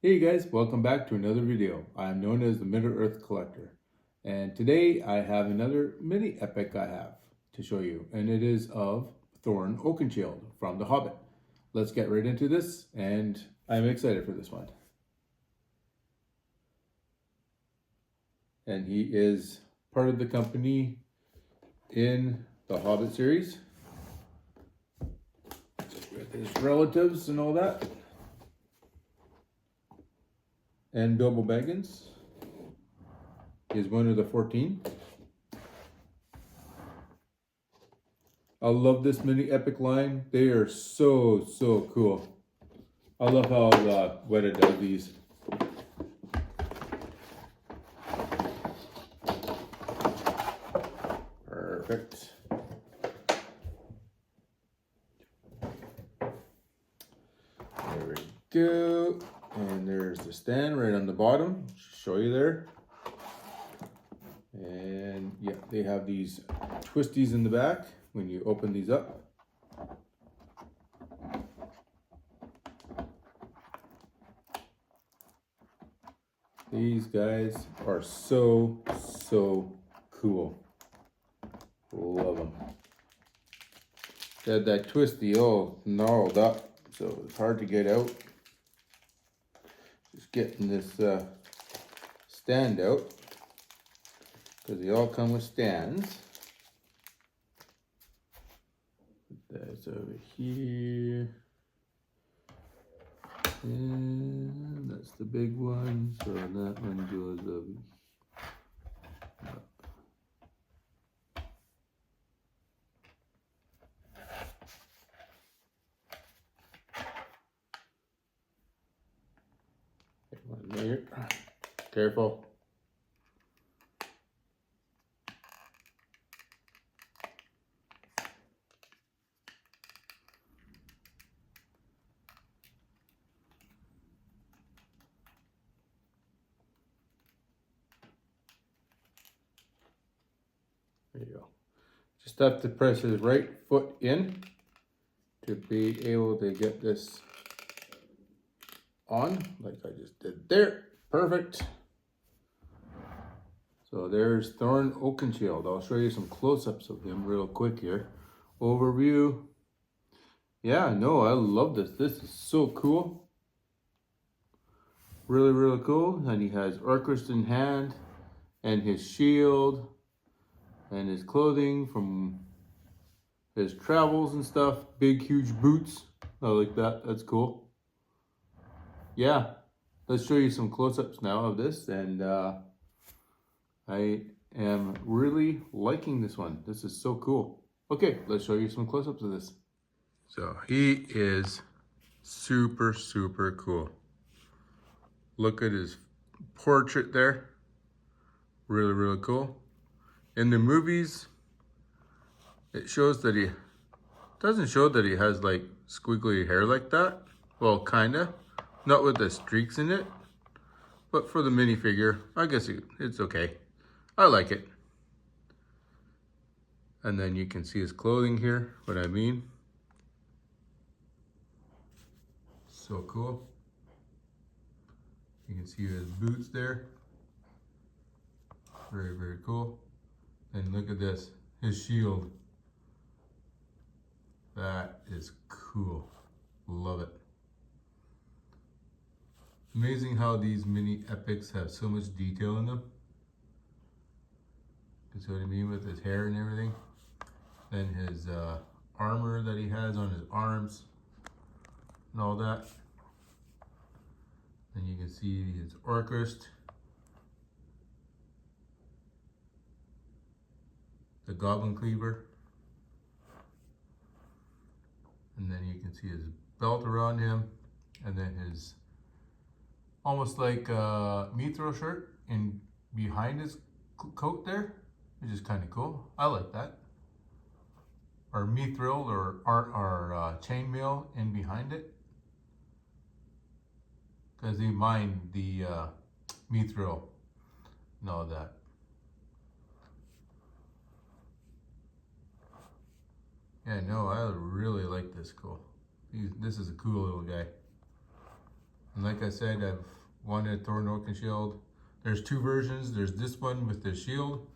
Hey guys, welcome back to another video. I'm known as the Middle-earth Collector, and today I have another mini epic I have to show you, and it is of Thorin Oakenshield from the Hobbit. Let's get right into this, and I'm excited for this one. And he is part of the company in the Hobbit series with his relatives and all that. And Bilbo Baggins is one of the 14. I love this mini epic line. They are so cool. I love how Weta does these. Perfect. There we go. And there's the stand right on the bottom. Show you there. And yeah, they have these twisties in the back when you open these up. These guys are so cool. Love them. They had that twisty all gnarled up, so it's hard to get out. Just getting this stand out, because they all come with stands. That's over here. And that's the big one, so that one goes over here. One there. Careful. There you go. Just have to press his right foot in to be able to get this on, like I just did there. Perfect. So there's Thorin Oakenshield. I'll show you some close-ups of him real quick here. Overview. Yeah, no, I love this. This is so cool. Really cool. And he has Orcust in hand, and his shield, and his clothing from his travels and stuff. Big, huge boots. I like that. That's cool. Yeah, let's show you some close-ups now of this, and I am really liking this one. This is so cool. Okay, let's show you some close-ups of this. So he is super cool. Look at his portrait there. Really cool. In the movies, it shows that he doesn't show that he has like squiggly hair like that. Well, kinda. Not with the streaks in it. But for the minifigure, I guess it's okay. I like it. And then you can see his clothing here, what I mean. So cool. You can see his boots there. Very cool. And look at this, his shield. That is cool. Love it. Amazing how these mini epics have so much detail in them. You see what I mean with his hair and everything. Then his armor that he has on his arms and all that. And you can see his Orcust, the Goblin Cleaver. And then you can see his belt around him, and then his almost like mithril shirt in behind his coat there, which is kind of cool. I like that. Or mithril or chainmail in behind it, because they mine the mithril and all that. Yeah, no, I really like this. Cool. This is a cool little guy. And like I said, I've wanted Thorin Oakenshield. There's two versions. There's this one with the shield,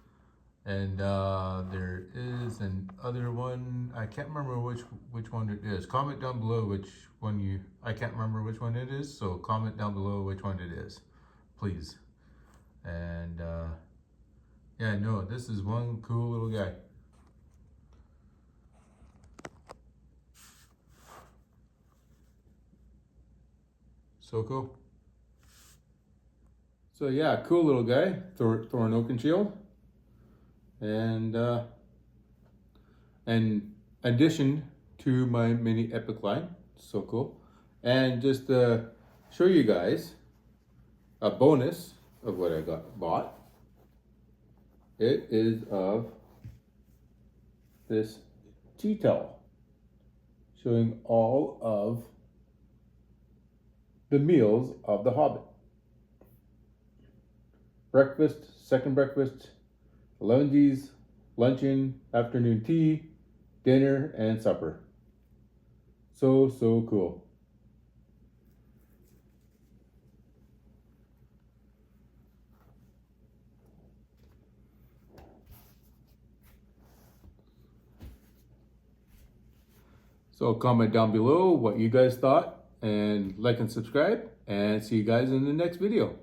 and there is an other one. I can't remember which one it is. Comment down below which one you. I can't remember which one it is. So comment down below which one it is, please. And yeah, no, this is one cool little guy. So cool. So yeah, cool little guy, Thorin Oakenshield. And in addition to my mini epic line, so cool. And just to show you guys a bonus of what I bought. It is of this tea towel showing all of the meals of the Hobbit. Breakfast, second breakfast, lunges, luncheon, afternoon tea, dinner, and supper. So cool. So comment down below what you guys thought, and like and subscribe, and see you guys in the next video.